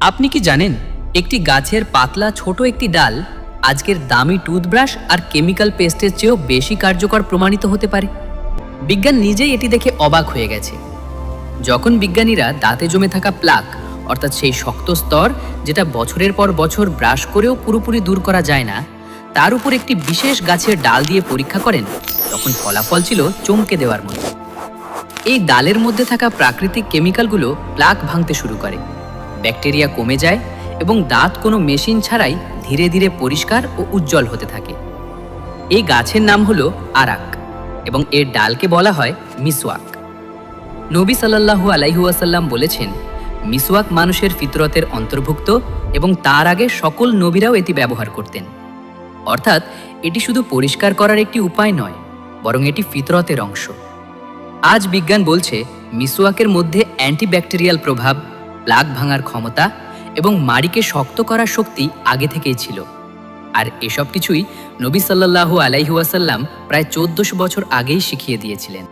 আপনি কি জানেন একটি গাছের পাতলা ছোট একটি ডাল আজকের দামি টুথব্রাশ আর কেমিক্যাল পেস্টের চেয়েও বেশি কার্যকর প্রমাণিত হতে পারে? বিজ্ঞান নিজেই এটি দেখে অবাক হয়ে গেছে। যখন বিজ্ঞানীরা দাঁতে জমে থাকা প্লাক, অর্থাৎ সেই শক্ত স্তর যেটা বছরের পর বছর ব্রাশ করেও পুরোপুরি দূর করা যায় না, তার উপর একটি বিশেষ গাছের ডাল দিয়ে পরীক্ষা করেন, তখন ফলাফল ছিল চমকে দেওয়ার মতো। এই ডালের মধ্যে থাকা প্রাকৃতিক কেমিক্যালগুলো প্লাক ভাঙতে শুরু করে, ব্যাকটেরিয়া কমে যায় এবং দাঁত কোনো মেশিন ছাড়াই ধীরে ধীরে পরিষ্কার ও উজ্জ্বল হতে থাকে। এই গাছের নাম হলো আরাক এবং এর ডালকে বলা হয় মিসওয়াক। নবী সাল্লাল্লাহু আলাইহি ওয়াসাল্লাম বলেছেন, মিসওয়াক মানুষের ফিতরতের অন্তর্ভুক্ত এবং তার আগে সকল নবীরাও এটি ব্যবহার করতেন। অর্থাৎ এটি শুধু পরিষ্কার করার একটি উপায় নয়, বরং এটি ফিতরতের অংশ। আজ বিজ্ঞান বলছে মিসওয়াকের মধ্যে অ্যান্টিব্যাকটেরিয়াল প্রভাব, প্লাক ভাঙার ক্ষমতা এবং মাড়িকে শক্ত করার শক্তি আগে থেকেই ছিল। আর এসব কিছুই নবী সাল্লাল্লাহু আলাইহি ওয়াসাল্লাম প্রায় 1400 বছর আগেই শিখিয়ে দিয়েছিলেন।